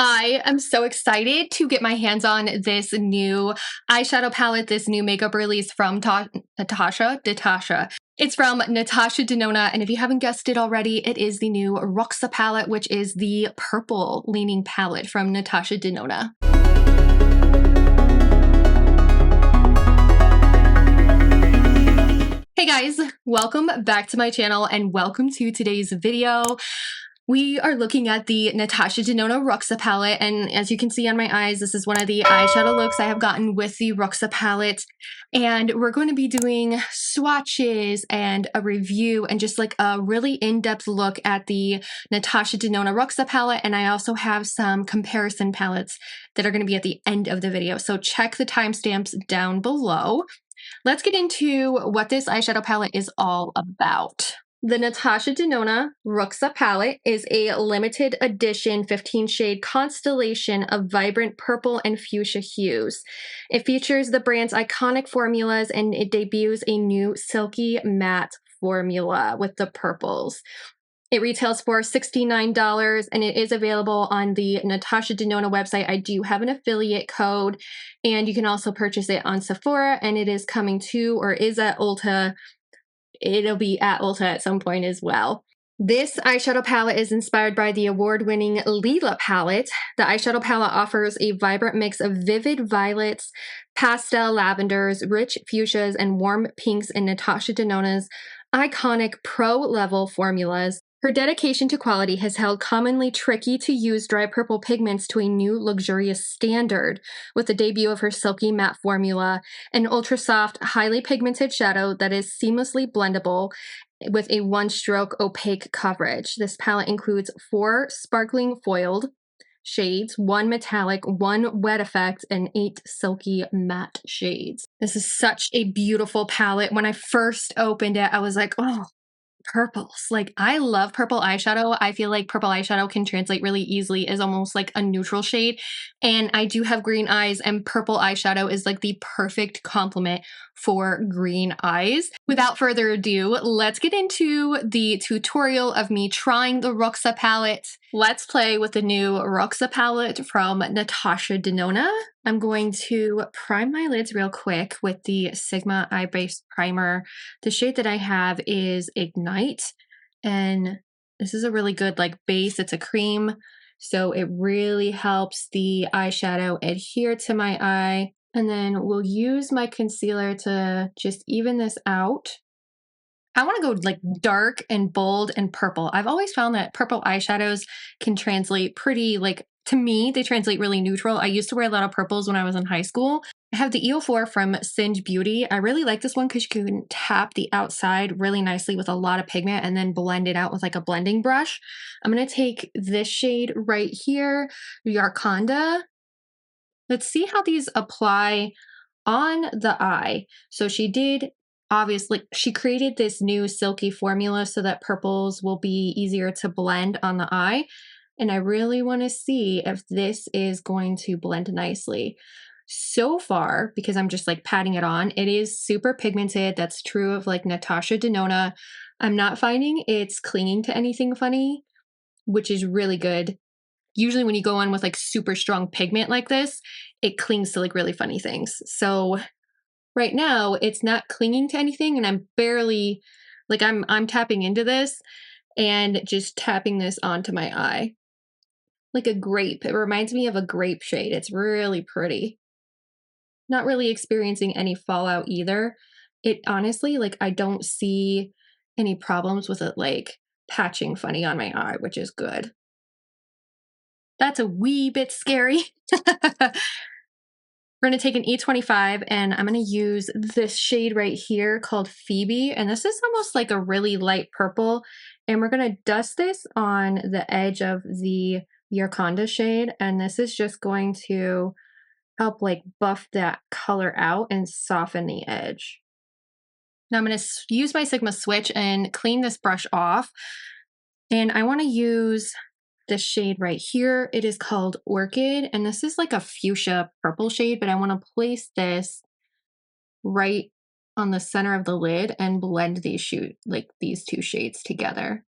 I am so excited to get my hands on this new eyeshadow palette, this new makeup release from Natasha. It's from Natasha Denona, and if you haven't guessed it already, it is the new Roxa palette, which is the purple leaning palette from Natasha Denona. Hey guys, welcome back to my channel and welcome to today's video. We are looking at the Natasha Denona ROXA palette, and as you can see on my eyes, this is one of the eyeshadow looks I have gotten with the ROXA palette, and we're going to be doing swatches and a review and just like a really in-depth look at the Natasha Denona ROXA palette, and I also have some comparison palettes that are going to be at the end of the video, so check the timestamps down below. Let's get into what this eyeshadow palette is all about. The Natasha Denona ROXA palette is a limited edition 15 shade constellation of vibrant purple and fuchsia hues. It features the brand's iconic formulas and it debuts a new silky matte formula with the purples. It retails for $69 and it is available on the Natasha Denona website. I do have an affiliate code and you can also purchase it on Sephora, and it is coming to or is at Ulta. It'll be at Ulta at some point as well. This eyeshadow palette is inspired by the award-winning Lila palette. The eyeshadow palette offers a vibrant mix of vivid violets, pastel lavenders, rich fuchsias, and warm pinks in Natasha Denona's iconic pro-level formulas. Her dedication to quality has held commonly tricky-to-use dry purple pigments to a new luxurious standard, with the debut of her silky matte formula, an ultra-soft, highly pigmented shadow that is seamlessly blendable with a one-stroke opaque coverage. This palette includes 4 sparkling foiled shades, 1 metallic, 1 wet effect, and 8 silky matte shades. This is such a beautiful palette. When I first opened it, I was like, oh, purples. Like, I love purple eyeshadow. I feel like purple eyeshadow can translate really easily as almost like a neutral shade. And I do have green eyes, and purple eyeshadow is like the perfect complement for green eyes. Without further ado, let's get into the tutorial of me trying the ROXA palette. Let's play with the new ROXA palette from Natasha Denona. I'm going to prime my lids real quick with the Sigma Eye Base Primer. The shade that I have is Ignite, and this is a really good like base. It's a cream, so it really helps the eyeshadow adhere to my eye. And then we'll use my concealer to just even this out. I want to go like dark and bold and purple. I've always found that purple eyeshadows can translate pretty, like, to me, they translate really neutral. I used to wear a lot of purples when I was in high school. I have the EO4 from Singe Beauty. I really like this one because you can tap the outside really nicely with a lot of pigment and then blend it out with like a blending brush. I'm going to take this shade right here, Yarkanda. Let's see how these apply on the eye. So she created this new silky formula so that purples will be easier to blend on the eye. And I really want to see if this is going to blend nicely. So far, because I'm just like patting it on, it is super pigmented. That's true of like Natasha Denona. I'm not finding it's clinging to anything funny, which is really good. Usually when you go on with like super strong pigment like this, it clings to like really funny things. So right now it's not clinging to anything, and I'm barely, like I'm tapping into this and just tapping this onto my eye. Like a grape. It reminds me of a grape shade. It's really pretty. Not really experiencing any fallout either. It honestly, like, I don't see any problems with it like patching funny on my eye, which is good. That's a wee bit scary. We're going to take an E25 and I'm going to use this shade right here called Phoebe. And this is almost like a really light purple. And we're going to dust this on the edge of the Yarkanda shade. And this is just going to help like buff that color out and soften the edge. Now I'm going to use my Sigma switch and clean this brush off. And I want to use this shade right here. It is called Orchid, and this is like a fuchsia purple shade, but I want to place this right on the center of the lid and blend these two shades together.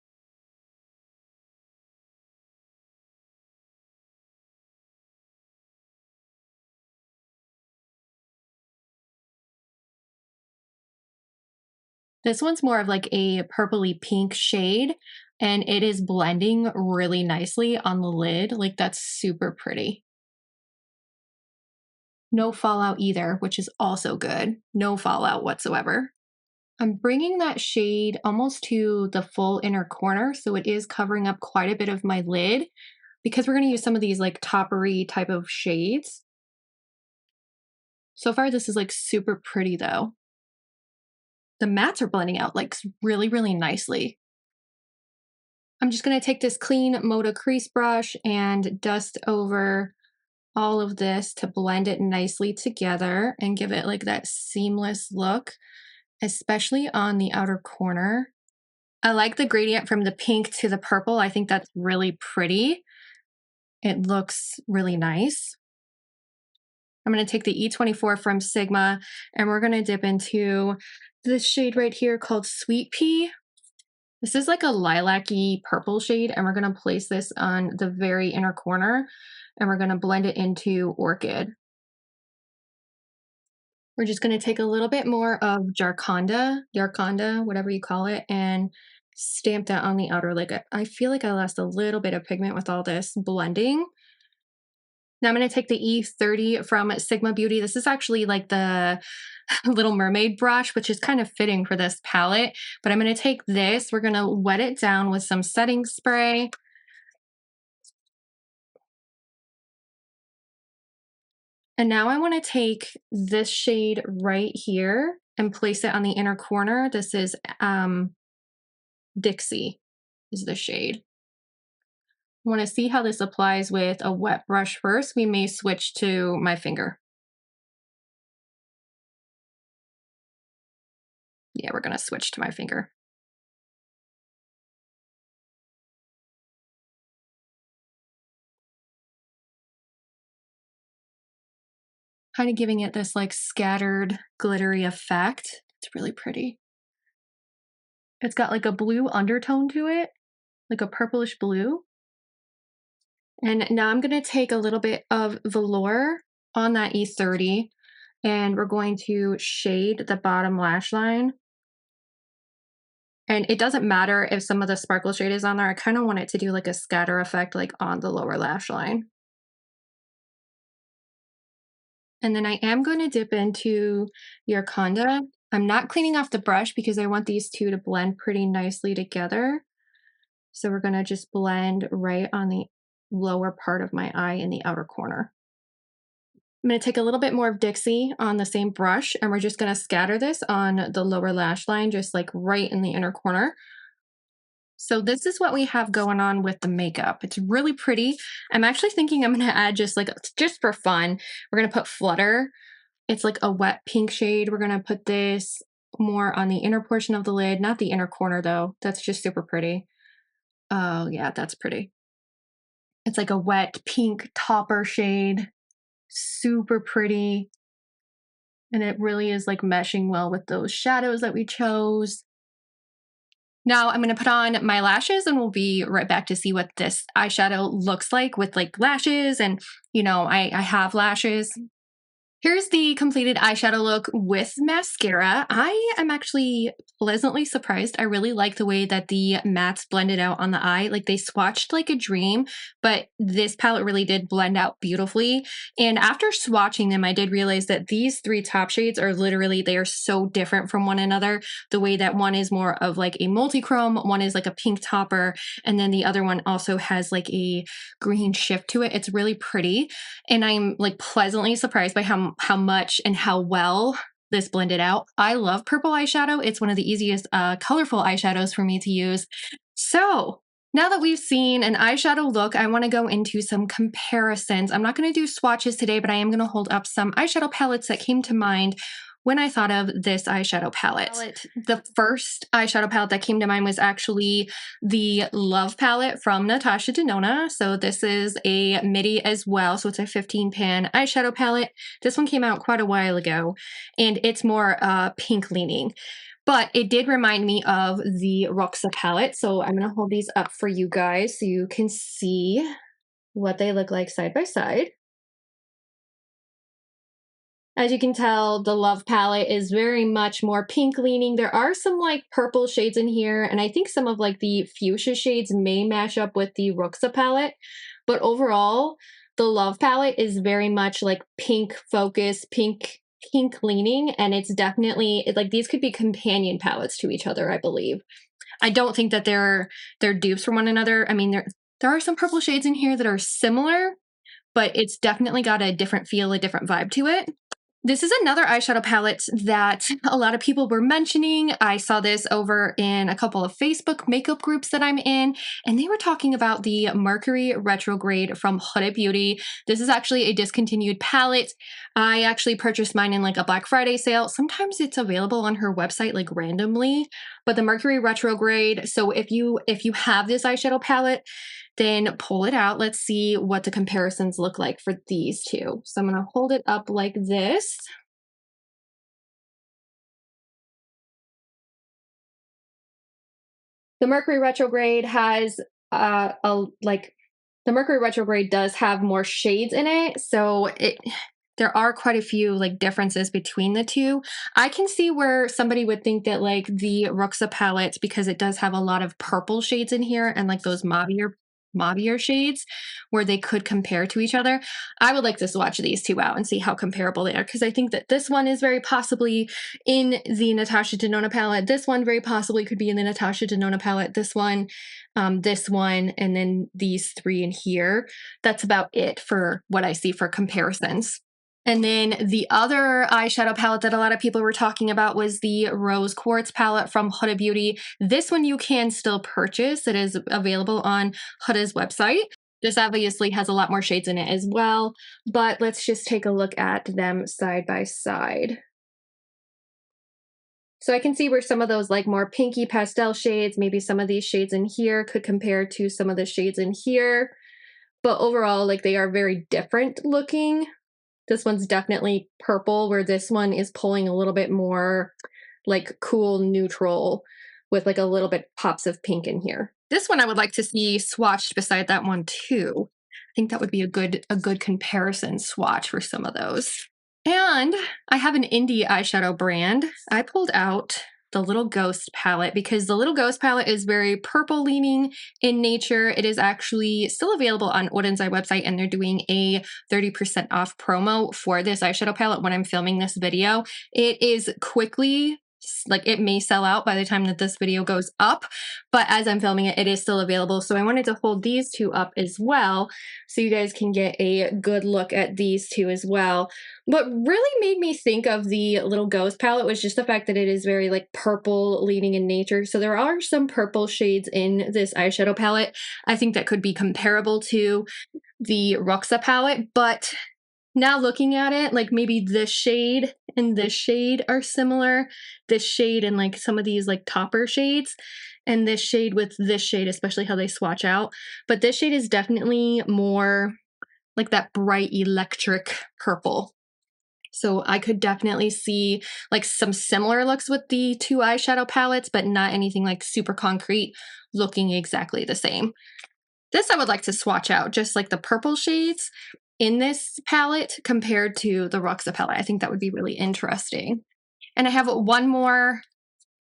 This one's more of like a purpley pink shade, and it is blending really nicely on the lid. Like, that's super pretty. No fallout either, which is also good. No fallout whatsoever. I'm bringing that shade almost to the full inner corner, so it is covering up quite a bit of my lid because we're going to use some of these like toppery type of shades. So far, this is like super pretty though. The mattes are blending out like really, really nicely. I'm just going to take this clean Moda crease brush and dust over all of this to blend it nicely together and give it like that seamless look, especially on the outer corner. I like the gradient from the pink to the purple. I think that's really pretty. It looks really nice. I'm going to take the E24 from Sigma and we're going to dip into this shade right here called Sweet Pea. This is like a lilac-y purple shade, and we're going to place this on the very inner corner, and we're going to blend it into Orchid. We're just going to take a little bit more of Yarkanda, whatever you call it, and stamp that on the outer lid. I feel like I lost a little bit of pigment with all this blending. Now I'm going to take the E30 from Sigma Beauty. This is actually like the Little Mermaid brush, which is kind of fitting for this palette. But I'm going to take this. We're going to wet it down with some setting spray. And now I want to take this shade right here and place it on the inner corner. This is Dixie is the shade. I want to see how this applies with a wet brush first. We may switch to my finger. Yeah, we're going to switch to my finger. Kind of giving it this like scattered glittery effect. It's really pretty. It's got like a blue undertone to it, like a purplish blue. And now I'm going to take a little bit of velour on that E30 and we're going to shade the bottom lash line. And it doesn't matter if some of the sparkle shade is on there. I kind of want it to do like a scatter effect like on the lower lash line. And then I am going to dip into Yarkanda. I'm not cleaning off the brush because I want these two to blend pretty nicely together. So we're going to just blend right on the lower part of my eye in the outer corner. I'm going to take a little bit more of Dixie on the same brush, and we're just going to scatter this on the lower lash line, just like right in the inner corner. So this is what we have going on with the makeup. It's really pretty. I'm actually thinking I'm going to add just for fun, we're going to put Flutter. It's like a wet pink shade. We're going to put this more on the inner portion of the lid, not the inner corner though. That's just super pretty. Oh yeah, that's pretty. It's like a wet pink topper shade. Super pretty. And it really is like meshing well with those shadows that we chose. Now I'm going to put on my lashes and we'll be right back to see what this eyeshadow looks like with like lashes. And, you know, I have lashes. Here's the completed eyeshadow look with mascara. I am actually pleasantly surprised. I really like the way that the mattes blended out on the eye. Like they swatched like a dream, but this palette really did blend out beautifully. And after swatching them, I did realize that these three top shades are literally, they are so different from one another. The way that one is more of like a multi-chrome, one is like a pink topper, and then the other one also has like a green shift to it. It's really pretty. And I'm like pleasantly surprised by how much and how well this blended out. I love purple eyeshadow. It's one of the easiest colorful eyeshadows for me to use. So now that we've seen an eyeshadow look, I want to go into some comparisons. I'm not going to do swatches today, but I am going to hold up some eyeshadow palettes that came to mind when I thought of this eyeshadow palette. The first eyeshadow palette that came to mind was actually the Love palette from Natasha Denona. So this is a midi as well. So it's a 15 pan eyeshadow palette. This one came out quite a while ago and it's more pink leaning. But it did remind me of the Roxa palette. So I'm going to hold these up for you guys so you can see what they look like side by side. As you can tell, the Love palette is very much more pink leaning. There are some like purple shades in here, and I think some of like the fuchsia shades may match up with the Roxa palette. But overall, the Love palette is very much like pink focus, pink leaning, and it's definitely like these could be companion palettes to each other, I believe. I don't think that they're dupes from one another. I mean, there are some purple shades in here that are similar, but it's definitely got a different feel, a different vibe to it. This is another eyeshadow palette that a lot of people were mentioning. I saw this over in a couple of Facebook makeup groups that I'm in, and they were talking about the Mercury Retrograde from Huda Beauty. This is actually a discontinued palette. I actually purchased mine in like a Black Friday sale. Sometimes it's available on her website like randomly, but the Mercury Retrograde. So if you have this eyeshadow palette, then pull it out. Let's see what the comparisons look like for these two. So I'm going to hold it up like this. The Mercury Retrograde has the Mercury Retrograde does have more shades in it, so there are quite a few like differences between the two. I can see where somebody would think that like the Roxa palette, because it does have a lot of purple shades in here and like those mauvier shades, where they could compare to each other. I would like to swatch these two out and see how comparable they are, because I think that this one is very possibly in the Natasha Denona palette. This one very possibly could be in the Natasha Denona palette. This one, and then these three in here. That's about it for what I see for comparisons. And then the other eyeshadow palette that a lot of people were talking about was the Rose Quartz palette from Huda Beauty. This one you can still purchase. It is available on Huda's website. This obviously has a lot more shades in it as well, but let's just take a look at them side by side. So I can see where some of those like more pinky pastel shades, maybe some of these shades in here could compare to some of the shades in here. But overall, like they are very different looking. This one's definitely purple, where this one is pulling a little bit more like cool neutral with like a little bit pops of pink in here. This one I would like to see swatched beside that one too. I think that would be a good comparison swatch for some of those. And I have an indie eyeshadow brand. I pulled out the Little Ghost palette because the Little Ghost palette is very purple leaning in nature. It is actually still available on Oden's website, and they're doing a 30% off promo for this eyeshadow palette when I'm filming this video. It is quickly, like it may sell out by the time that this video goes up, but as I'm filming it, it is still available. So I wanted to hold these two up as well so you guys can get a good look at these two as well. What really made me think of the Little Ghost palette was just the fact that it is very like purple leaning in nature. So there are some purple shades in this eyeshadow palette. I think that could be comparable to the Roxa palette, but now looking at it, like maybe this shade and this shade are similar. This shade and like some of these like topper shades, and this shade with this shade, especially how they swatch out. But this shade is definitely more like that bright electric purple. So I could definitely see like some similar looks with the two eyeshadow palettes, but not anything like super concrete looking exactly the same. This I would like to swatch out, just like the purple shades in this palette compared to the Roxa palette. I think that would be really interesting. And I have one more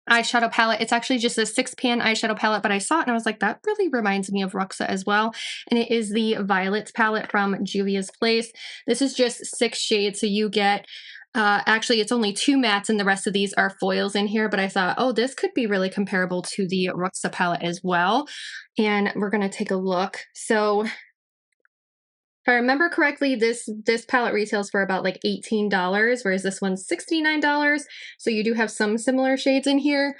eyeshadow palette. It's actually just a 6-pan eyeshadow palette, but I saw it and I was like, that really reminds me of Roxa as well. And it is the Violets palette from Juvia's Place. This is just 6 shades, so you get actually, it's only 2 mattes and the rest of these are foils in here, but I thought, oh, this could be really comparable to the Roxa palette as well. And we're going to take a look. So if I remember correctly, this palette retails for about like $18, whereas this one's $69. So you do have some similar shades in here.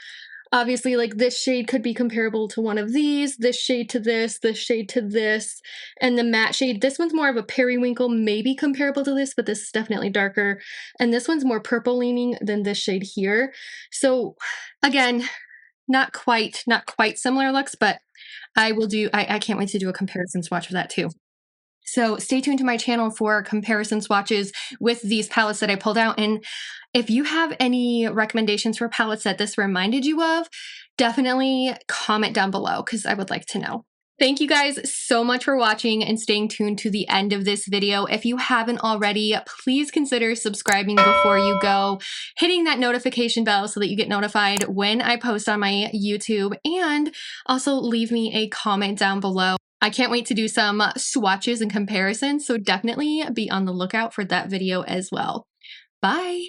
Obviously, like this shade could be comparable to one of these, this shade to this shade to this, and the matte shade, this one's more of a periwinkle, maybe comparable to this, but this is definitely darker. And this one's more purple leaning than this shade here. So again, not quite similar looks, but I can't wait to do a comparison swatch of that too. So stay tuned to my channel for comparison swatches with these palettes that I pulled out. And if you have any recommendations for palettes that this reminded you of, definitely comment down below because I would like to know. Thank you guys so much for watching and staying tuned to the end of this video. If you haven't already, please consider subscribing before you go, hitting that notification bell so that you get notified when I post on my YouTube, and also leave me a comment down below. I can't wait to do some swatches and comparisons, so definitely be on the lookout for that video as well. Bye!